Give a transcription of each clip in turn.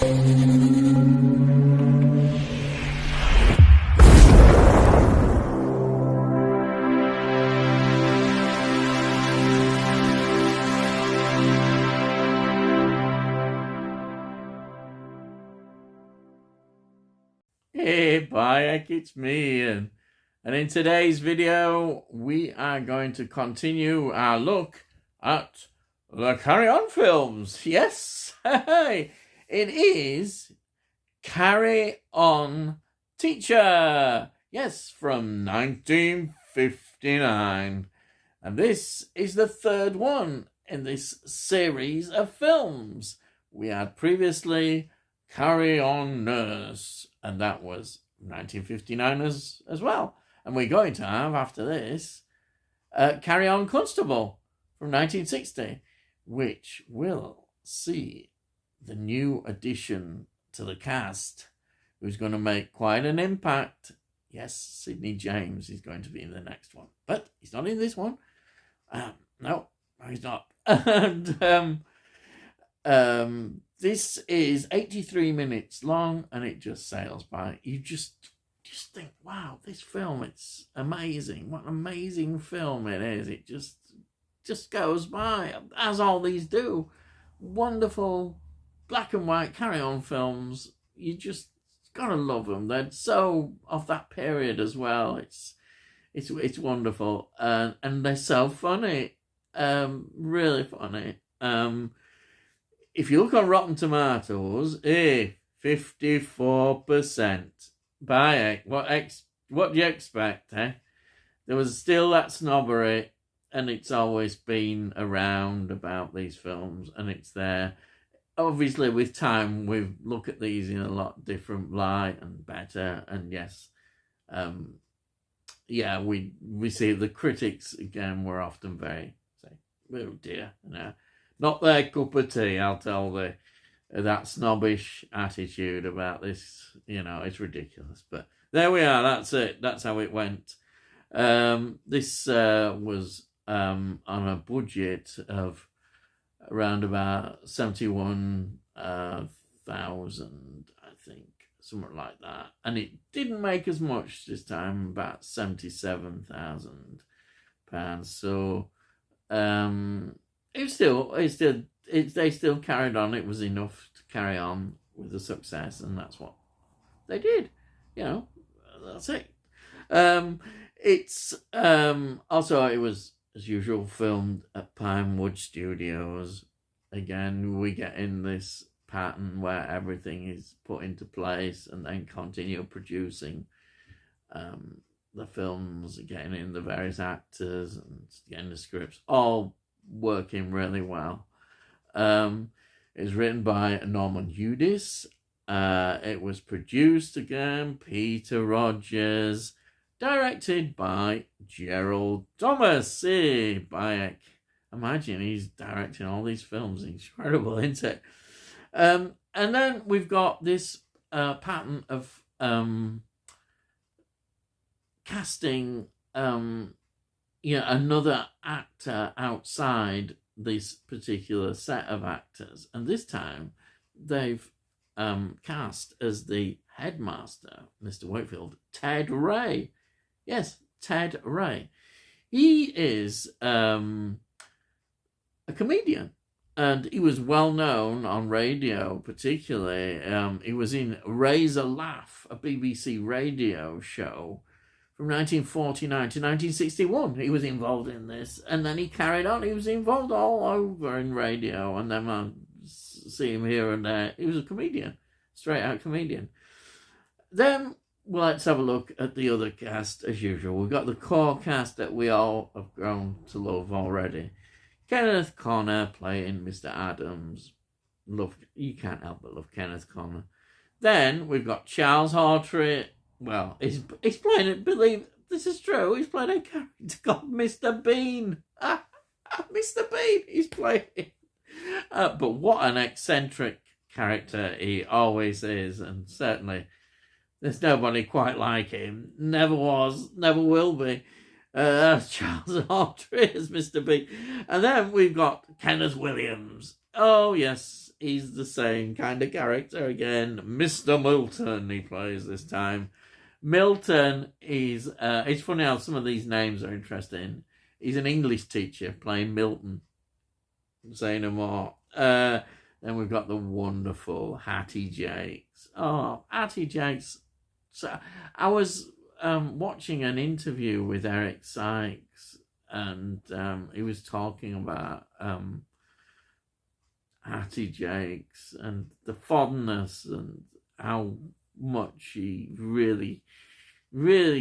Hey, Bayek, it's me, Ian. And in today's video, we are going to continue our look at the Carry On films. Yes, it is Carry On Teacher. Yes, from 1959. And this is the third one in this series of films. We had previously Carry On Nurse, and that was 1959 as well. And we're going to have, after this, Carry On Constable from 1960, which will see the new addition to the cast, who's going to make quite an impact. Yes, Sidney James is going to be in the next one, but he's not in this one. No, he's not. And this is 83 minutes long, and it just sails by. You just think, wow, this film, it's amazing. What an amazing film it is. It just goes by, as all these do. Wonderful black and white carry-on films. You just gotta love them. They're so of that period as well. It's wonderful, and they're so funny. Really funny. If you look on Rotten Tomatoes, 54%. Bayek, what do you expect, eh? There was still that snobbery, and it's always been around about these films, and it's there. Obviously, with time, we've looked at these in a lot different light and better, and yes, we see the critics, again, were often very, say, oh dear, not their cup of tea, I'll tell that snobbish attitude about this, it's ridiculous. But there we are, that's it. That's how it went. This was on a budget of around about 71,000, I think, something like that. And it didn't make as much this time, about £77,000. So, they still carried on. It was enough to carry on with the success, and that's what they did. That's it. It's also, it was, as usual, filmed at Pinewood Studios. Again, we get in this pattern where everything is put into place and then continue producing the films, getting in the various actors and getting the scripts, all working really well. It was written by Norman Hudis. It was produced, again, Peter Rogers. Directed by Gerald Thomas. Bayek. Imagine he's directing all these films. Incredible, isn't it? And then we've got this pattern of casting another actor outside this particular set of actors. And this time they've cast as the headmaster, Mr. Wakefield, Ted Ray. Yes, Ted Ray. He is a comedian, and he was well known on radio, particularly. He was in Raise a Laugh, a BBC radio show from 1949 to 1961. He was involved in this, and then he carried on. He was involved all over in radio, and then I see him here and there. He was a comedian, straight out comedian. Then let's have a look at the other cast as usual. We've got the core cast that we all have grown to love already. Kenneth Connor playing Mr. Adams. You can't help but love Kenneth Connor. Then we've got Charles Hawtrey. Well, he's playing, believe this is true, he's playing a character called Mr. Bean. Mr. Bean he's playing. But what an eccentric character he always is, and certainly there's nobody quite like him. Never was, never will be. Charles Hawtrey as Mr. Bean. And then we've got Kenneth Williams. Oh, yes, he's the same kind of character again. Mr. Milton, he plays this time. Milton is, it's funny how some of these names are interesting. He's an English teacher playing Milton. Say no more. Then we've got the wonderful Hattie Jacques. Oh, Hattie Jacques. So I was watching an interview with Eric Sykes, and he was talking about Hattie Jacques and the fondness and how much he really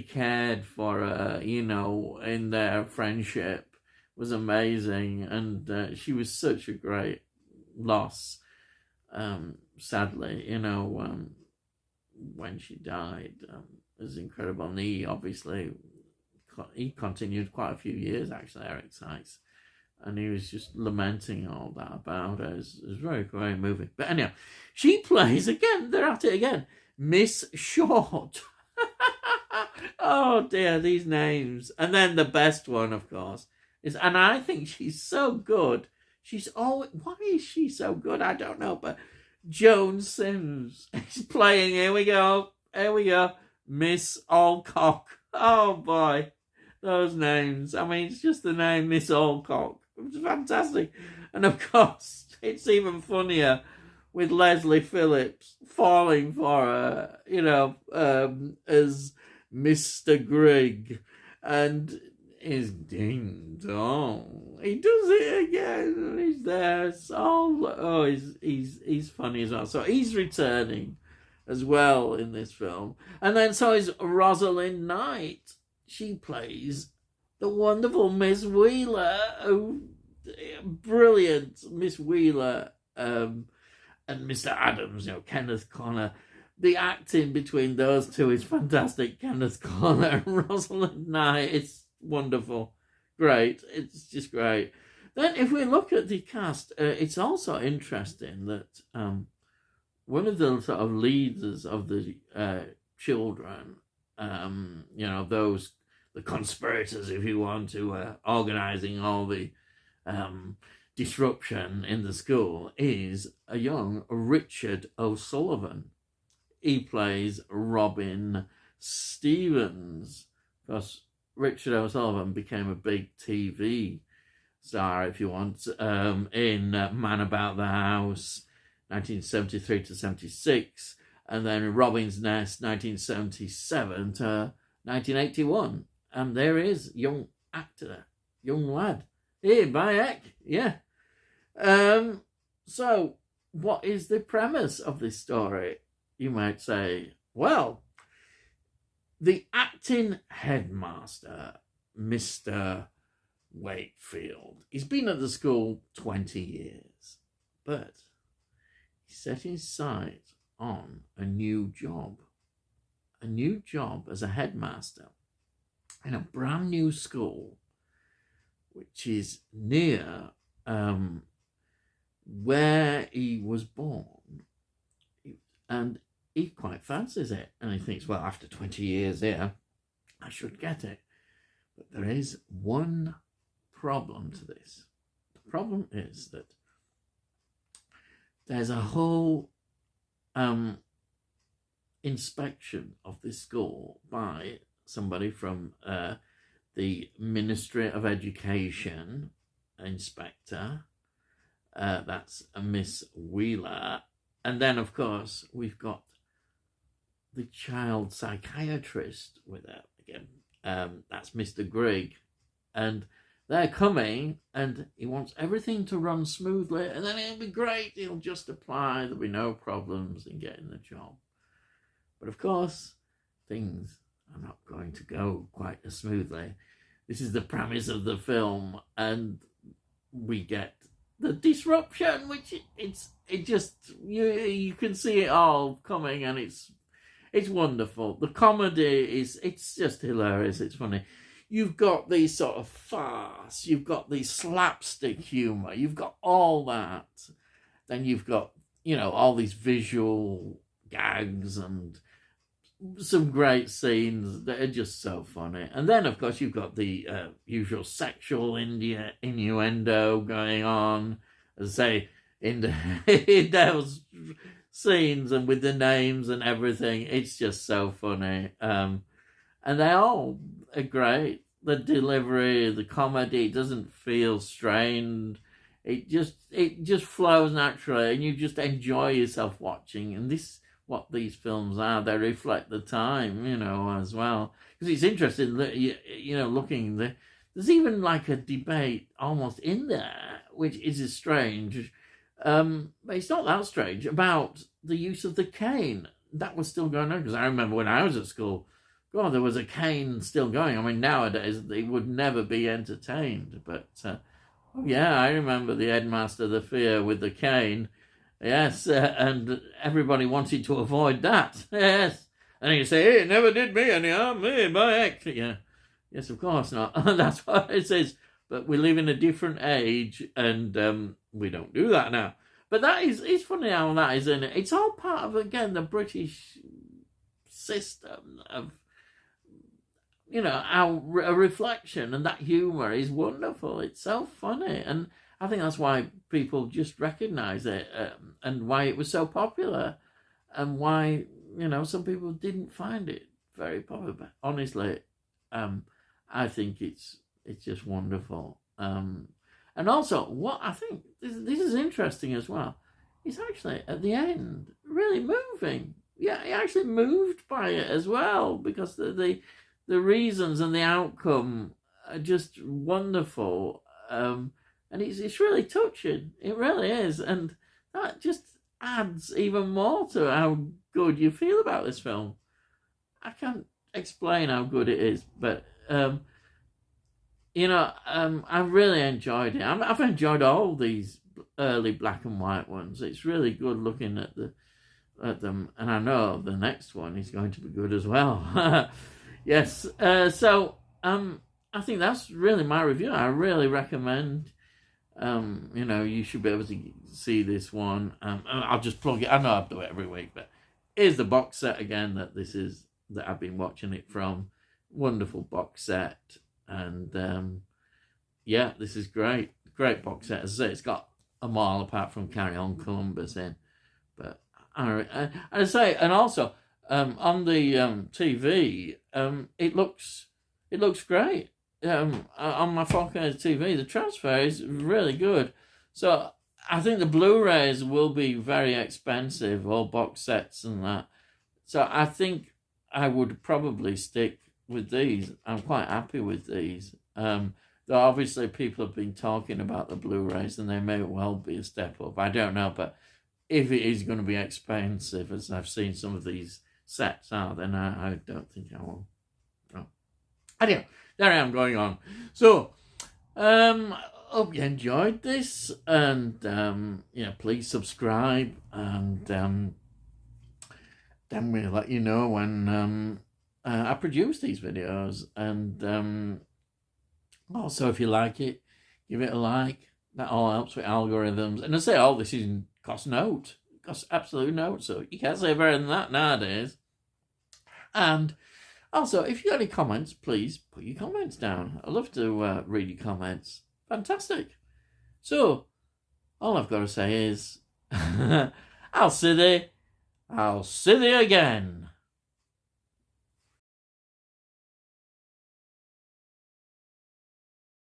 cared for her, in their friendship was amazing. And she was such a great loss, sadly, when she died. It was incredible. And he continued quite a few years, actually, Eric Sykes. And he was just lamenting all that about her. It was very, very moving. But anyhow, she plays again. They're at it again. Miss Short. Oh dear, these names. And then the best one, of course, is, and I think she's so good. She's always, why is she so good? I don't know, but Joan Sims is playing. Here we go. Miss Alcock. Oh boy, those names. I mean, it's just the name Miss Alcock. It's fantastic. And of course, it's even funnier with Leslie Phillips falling for her, as Mr. Grigg. And his ding dong. He does it again. He's there. It's all, he's funny as well. So he's returning as well in this film. And then so is Rosalind Knight. She plays the wonderful Miss Wheeler. Brilliant Miss Wheeler. And Mr. Adams, Kenneth Connor. The acting between those two is fantastic. Kenneth Connor and Rosalind Knight. It's wonderful. Great. It's just great. Then if we look at the cast, it's also interesting that one of the sort of leaders of the children, the conspirators, if you want, who are organising all the disruption in the school, is a young Richard O'Sullivan. He plays Robin Stevens. Because Richard O'Sullivan became a big TV star, if you want, in Man About the House, 1973 to 76, and then Robin's Nest, 1977 to 1981. And there is young actor, young lad. Hey, Bayek, yeah. So, what is the premise of this story? You might say, well, the acting headmaster, Mr. Wakefield, he's been at the school 20 years, but he set his sight on a new job as a headmaster in a brand new school, which is near where he was born. And he quite fancies it. And he thinks, well, after 20 years here, I should get it. But there is one problem to this. The problem is that there's a whole inspection of this school by somebody from the Ministry of Education, inspector. That's a Miss Wheeler. And then, of course, we've got the child psychiatrist with her again. That's Mr. Grigg. And they're coming, and he wants everything to run smoothly, and then it'll be great. He'll just apply. There'll be no problems in getting the job. But of course, things are not going to go quite as smoothly. This is the premise of the film, and we get the disruption, which you can see it all coming, and it's wonderful. The comedy it's just hilarious. It's funny. You've got these sort of farce, you've got the slapstick humour, you've got all that. Then you've got, all these visual gags and some great scenes that are just so funny. And then, of course, you've got the usual sexual innuendo going on. As I say, in, in those scenes and with the names and everything. It's just so funny. And they all are great. The delivery, the comedy doesn't feel strained. It just flows naturally, and you just enjoy yourself watching. And this, what these films are, they reflect the time, as well. Because it's interesting that looking there. There's even like a debate almost in there, which is strange. But it's not that strange about the use of the cane. That was still going on, because I remember when I was at school, God, there was a cane still going. I mean, nowadays they would never be entertained, but. Oh, yeah, I remember the headmaster, the fear with the cane. Yes, and everybody wanted to avoid that. Yes. And you say, hey, it never did me any harm, me, by accident. Yeah. Yes, of course not. That's what it says. But we live in a different age, and we don't do that now. But it's funny how that is in it. It's all part of, again, the British system of, a reflection, and that humour is wonderful. It's so funny, and I think that's why people just recognise it, and why it was so popular, and why some people didn't find it very popular. But honestly, I think it's just wonderful. And also, what I think this is interesting as well. It's actually at the end really moving. Yeah, he actually moved by it as well, because the reasons and the outcome are just wonderful, and it's really touching. It really is, and that just adds even more to how good you feel about this film. I can't explain how good it is, but I really enjoyed it. I've enjoyed all these early black and white ones. It's really good looking at them, and I know the next one is going to be good as well. Yes, so I think that's really my review. I really recommend, you should be able to see this one. I'll just plug it. I know I do it every week, but here's the box set again that I've been watching it from. Wonderful box set, and this is great. Great box set. As I say, it's got them all apart from Carry On Columbus in, but I say, and also. On the TV, it looks great. On my 4K TV, the transfer is really good. So I think the Blu-rays will be very expensive, all box sets and that. So I think I would probably stick with these. I'm quite happy with these. Though obviously people have been talking about the Blu-rays, and they may well be a step up. I don't know, but if it is going to be expensive, as I've seen some of these sets are, then I don't think I will. No. Anyway, there I am going on. So, hope you enjoyed this, and please subscribe, and then we'll let you know when I produce these videos, and also if you like it, give it a like. That all helps with algorithms. And I say all this costs absolute note, so you can't say better than that nowadays. And also, if you got any comments, please put your comments down. I love to read your comments. Fantastic. So, all I've got to say is, I'll see thee again.